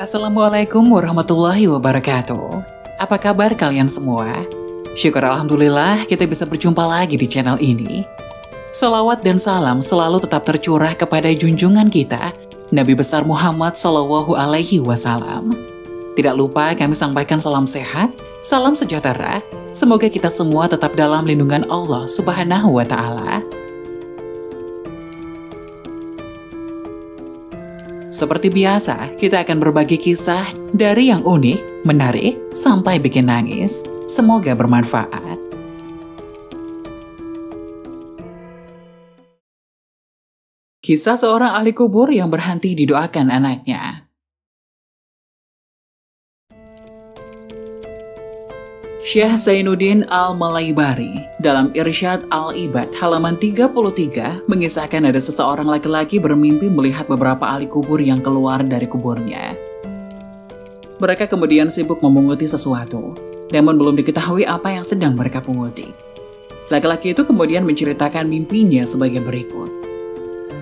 Assalamualaikum warahmatullahi wabarakatuh. Apa kabar kalian semua? Syukur alhamdulillah kita bisa berjumpa lagi di channel ini. Salawat dan salam selalu tetap tercurah kepada junjungan kita, Nabi besar Muhammad Shallallahu Alaihi Wasallam. Tidak lupa kami sampaikan salam sehat, salam sejahtera. Semoga kita semua tetap dalam lindungan Allah Subhanahu wa Ta'ala. Seperti biasa, kita akan berbagi kisah dari yang unik, menarik, sampai bikin nangis. Semoga bermanfaat. Kisah seorang ahli kubur yang berhenti didoakan anaknya. Syekh Zainuddin Al-Malaybari dalam Irsyad Al-Ibad halaman 33 mengisahkan ada seseorang laki-laki bermimpi melihat beberapa ahli kubur yang keluar dari kuburnya. Mereka kemudian sibuk memunguti sesuatu, namun belum diketahui apa yang sedang mereka punguti. Laki-laki itu kemudian menceritakan mimpinya sebagai berikut.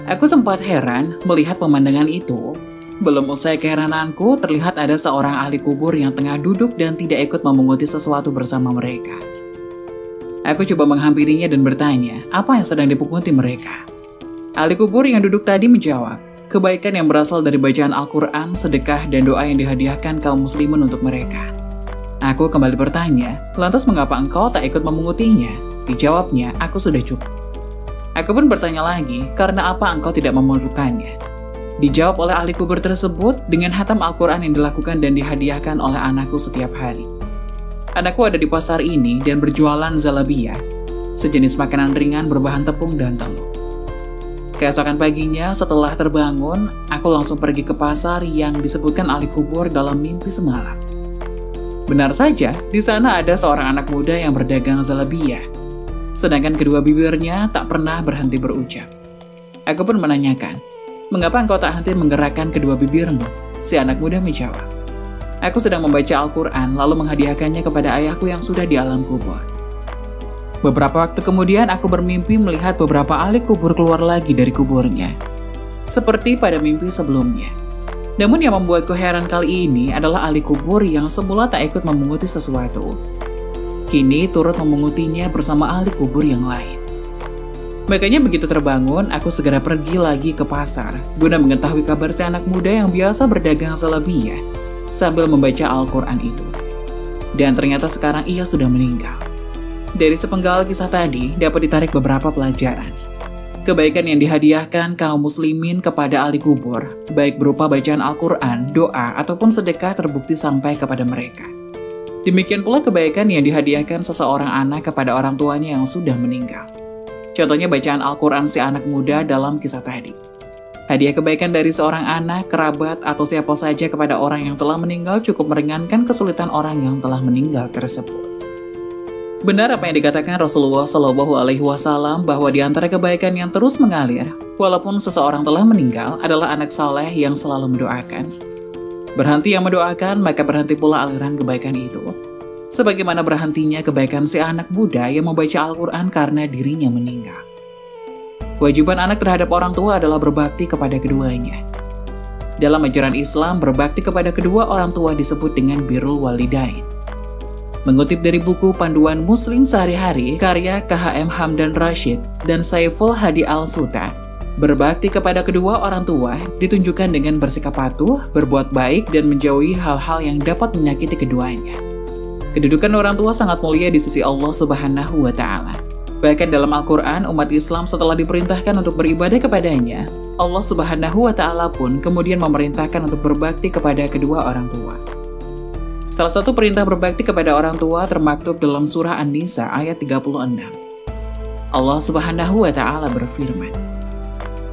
Aku sempat heran melihat pemandangan itu. Belum usai keherananku, terlihat ada seorang ahli kubur yang tengah duduk dan tidak ikut memunguti sesuatu bersama mereka. Aku coba menghampirinya dan bertanya, apa yang sedang dipunguti mereka? Ahli kubur yang duduk tadi menjawab, kebaikan yang berasal dari bacaan Al-Quran, sedekah, dan doa yang dihadiahkan kaum muslimin untuk mereka. Aku kembali bertanya, lantas mengapa engkau tak ikut memungutinya? Dijawabnya, aku sudah cukup. Aku pun bertanya lagi, karena apa engkau tidak memerlukannya? Dijawab oleh ahli kubur tersebut dengan hatam Al-Quran yang dilakukan dan dihadiahkan oleh anakku setiap hari. Anakku ada di pasar ini dan berjualan zalabiyah, sejenis makanan ringan berbahan tepung dan telur. Keesokan paginya setelah terbangun, aku langsung pergi ke pasar yang disebutkan ahli kubur dalam mimpi semalam. Benar saja, di sana ada seorang anak muda yang berdagang zalabiyah, sedangkan kedua bibirnya tak pernah berhenti berucap. Aku pun menanyakan, mengapa engkau tak henti menggerakkan kedua bibirmu? Si anak muda menjawab, aku sedang membaca Al-Quran lalu menghadiahkannya kepada ayahku yang sudah di alam kubur. Beberapa waktu kemudian aku bermimpi melihat beberapa ahli kubur keluar lagi dari kuburnya, seperti pada mimpi sebelumnya. Namun yang membuatku heran kali ini adalah ahli kubur yang semula tak ikut memunguti sesuatu, kini turut memungutinya bersama ahli kubur yang lain. Makanya begitu terbangun, aku segera pergi lagi ke pasar, guna mengetahui kabar si anak muda yang biasa berdagang zalabiyah sambil membaca Al-Quran itu. Dan ternyata sekarang ia sudah meninggal. Dari sepenggal kisah tadi, dapat ditarik beberapa pelajaran. Kebaikan yang dihadiahkan kaum muslimin kepada ahli kubur, baik berupa bacaan Al-Quran, doa, ataupun sedekah terbukti sampai kepada mereka. Demikian pula kebaikan yang dihadiahkan seseorang anak kepada orang tuanya yang sudah meninggal. Contohnya bacaan Al-Quran si anak muda dalam kisah tadi. Hadiah kebaikan dari seorang anak, kerabat, atau siapa saja kepada orang yang telah meninggal cukup meringankan kesulitan orang yang telah meninggal tersebut. Benar apa yang dikatakan Rasulullah Shallallahu Alaihi Wasallam bahwa di antara kebaikan yang terus mengalir, walaupun seseorang telah meninggal, adalah anak saleh yang selalu mendoakan. Berhenti yang mendoakan, maka berhenti pula aliran kebaikan itu. Sebagaimana berhentinya kebaikan si anak muda yang membaca Al-Quran karena dirinya meninggal. Kewajiban anak terhadap orang tua adalah berbakti kepada keduanya. Dalam ajaran Islam, berbakti kepada kedua orang tua disebut dengan birrul walidain. Mengutip dari buku Panduan Muslim Sehari-hari, karya KHM Hamdan Rashid dan Saiful Hadi Al-Suta, berbakti kepada kedua orang tua ditunjukkan dengan bersikap patuh, berbuat baik, dan menjauhi hal-hal yang dapat menyakiti keduanya. Kedudukan orang tua sangat mulia di sisi Allah Subhanahu wa Ta'ala. Bahkan dalam Al-Quran, umat Islam setelah diperintahkan untuk beribadah kepadanya, Allah Subhanahu wa Ta'ala pun kemudian memerintahkan untuk berbakti kepada kedua orang tua. Salah satu perintah berbakti kepada orang tua termaktub dalam surah An-Nisa ayat 36. Allah Subhanahu wa Ta'ala berfirman,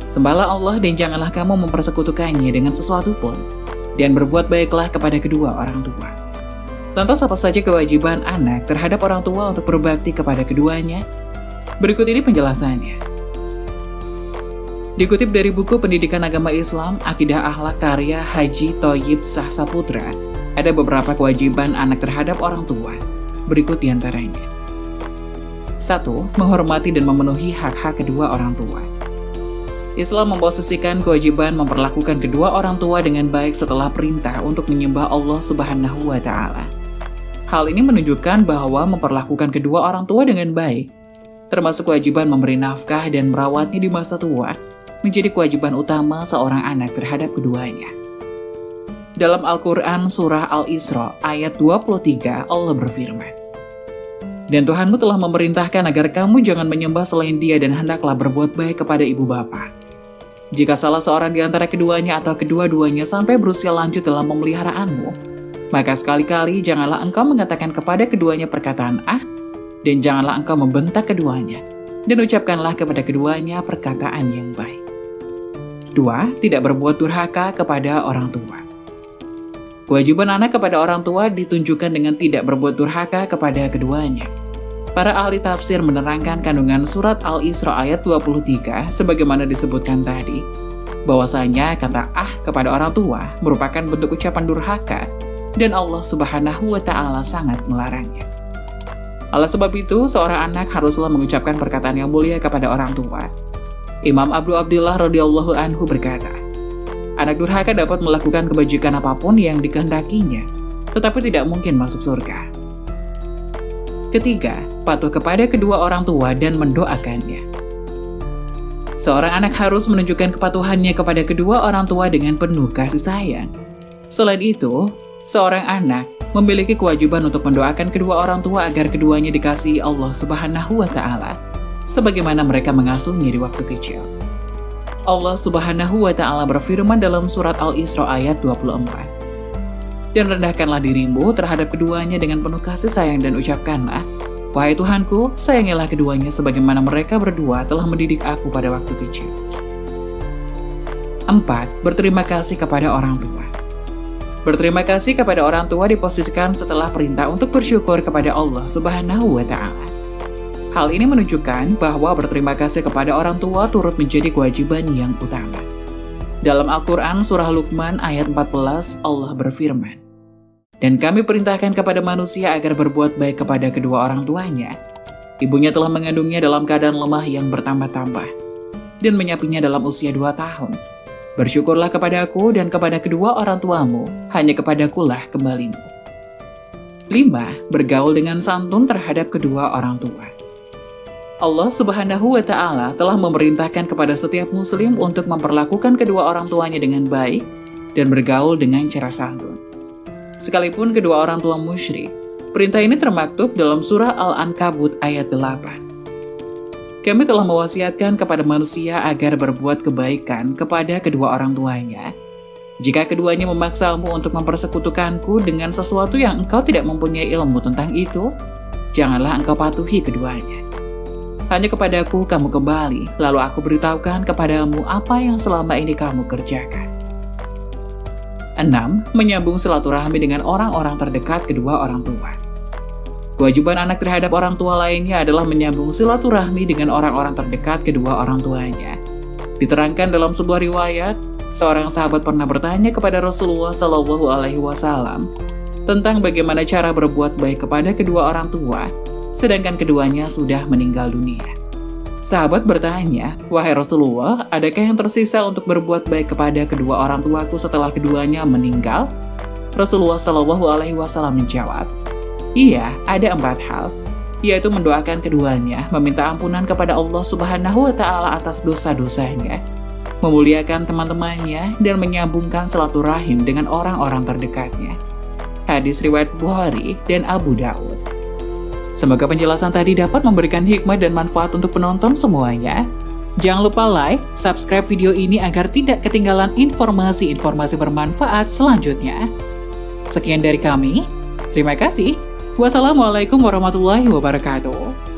sembahlah Allah dan janganlah kamu mempersekutukannya dengan sesuatu pun, dan berbuat baiklah kepada kedua orang tua. Lantas apa saja kewajiban anak terhadap orang tua untuk berbakti kepada keduanya? Berikut ini penjelasannya. Dikutip dari buku Pendidikan Agama Islam, Akidah Akhlak karya Haji Thoyib Sahsaputra, ada beberapa kewajiban anak terhadap orang tua. Berikut diantaranya. 1. Menghormati dan memenuhi hak-hak kedua orang tua. Islam memposisikan kewajiban memperlakukan kedua orang tua dengan baik setelah perintah untuk menyembah Allah Subhanahu wa Ta'ala. Hal ini menunjukkan bahwa memperlakukan kedua orang tua dengan baik, termasuk kewajiban memberi nafkah dan merawatnya di masa tua, menjadi kewajiban utama seorang anak terhadap keduanya. Dalam Al-Quran Surah Al-Isra ayat 23, Allah berfirman, "Dan Tuhanmu telah memerintahkan agar kamu jangan menyembah selain Dia dan hendaklah berbuat baik kepada ibu bapa. Jika salah seorang di antara keduanya atau kedua-duanya sampai berusia lanjut dalam pemeliharaanmu, maka sekali-kali janganlah engkau mengatakan kepada keduanya perkataan dan janganlah engkau membentak keduanya, dan ucapkanlah kepada keduanya perkataan yang baik." 2. Tidak berbuat durhaka kepada orang tua. Kewajiban anak kepada orang tua ditunjukkan dengan tidak berbuat durhaka kepada keduanya. Para ahli tafsir menerangkan kandungan surat Al-Isra ayat 23 sebagaimana disebutkan tadi, bahwasanya kata kepada orang tua merupakan bentuk ucapan durhaka dan Allah Subhanahu wa Ta'ala sangat melarangnya. Oleh sebab itu, seorang anak haruslah mengucapkan perkataan yang mulia kepada orang tua. Imam Abu Abdillah radhiyallahu anhu berkata, anak durhaka dapat melakukan kebajikan apapun yang dikehendakinya, tetapi tidak mungkin masuk surga. Ketiga, patuh kepada kedua orang tua dan mendoakannya. Seorang anak harus menunjukkan kepatuhannya kepada kedua orang tua dengan penuh kasih sayang. Selain itu, seorang anak memiliki kewajiban untuk mendoakan kedua orang tua agar keduanya dikasihi Allah Subhanahu wa Ta'ala, sebagaimana mereka mengasuhnya di waktu kecil. Allah Subhanahu wa Ta'ala berfirman dalam surat Al-Isra ayat 24, "Dan rendahkanlah dirimu terhadap keduanya dengan penuh kasih sayang dan ucapkanlah, wahai Tuhanku, sayangilah keduanya sebagaimana mereka berdua telah mendidik aku pada waktu kecil." 4. Berterima kasih kepada orang tua. Berterima kasih kepada orang tua diposisikan setelah perintah untuk bersyukur kepada Allah Subhanahu wa Ta'ala. Hal ini menunjukkan bahwa berterima kasih kepada orang tua turut menjadi kewajiban yang utama. Dalam Al-Quran Surah Luqman ayat 14, Allah berfirman, "Dan kami perintahkan kepada manusia agar berbuat baik kepada kedua orang tuanya. Ibunya telah mengandungnya dalam keadaan lemah yang bertambah-tambah, dan menyapinya dalam usia 2 tahun. Bersyukurlah kepadaku dan kepada kedua orang tuamu, hanya kepadakulah kembalimu." 5. Bergaul dengan santun terhadap kedua orang tua. Allah Subhanahu wa Ta'ala telah memerintahkan kepada setiap muslim untuk memperlakukan kedua orang tuanya dengan baik dan bergaul dengan cara santun. Sekalipun kedua orang tua musyrik, perintah ini termaktub dalam surah Al-Ankabut ayat 8. Kami telah mewasiatkan kepada manusia agar berbuat kebaikan kepada kedua orang tuanya. Jika keduanya memaksamu untuk mempersekutukanku dengan sesuatu yang engkau tidak mempunyai ilmu tentang itu, janganlah engkau patuhi keduanya. Hanya kepadaku kamu kembali, lalu aku beritahukan kepadamu apa yang selama ini kamu kerjakan. 6. Menyambung silaturahmi dengan orang-orang terdekat kedua orang tua. Kewajiban anak terhadap orang tua lainnya adalah menyambung silaturahmi dengan orang-orang terdekat kedua orang tuanya. Diterangkan dalam sebuah riwayat, seorang sahabat pernah bertanya kepada Rasulullah SAW tentang bagaimana cara berbuat baik kepada kedua orang tua, sedangkan keduanya sudah meninggal dunia. Sahabat bertanya, "Wahai Rasulullah, adakah yang tersisa untuk berbuat baik kepada kedua orang tuaku setelah keduanya meninggal?" Rasulullah SAW menjawab, "Iya, ada 4 hal, yaitu mendoakan keduanya, meminta ampunan kepada Allah Subhanahu wa Ta'ala atas dosa-dosanya, memuliakan teman-temannya, dan menyambungkan silaturahim dengan orang-orang terdekatnya." Hadis riwayat Bukhari dan Abu Daud. Semoga penjelasan tadi dapat memberikan hikmah dan manfaat untuk penonton semuanya. Jangan lupa like, subscribe video ini agar tidak ketinggalan informasi-informasi bermanfaat selanjutnya. Sekian dari kami, terima kasih. Wassalamualaikum warahmatullahi wabarakatuh.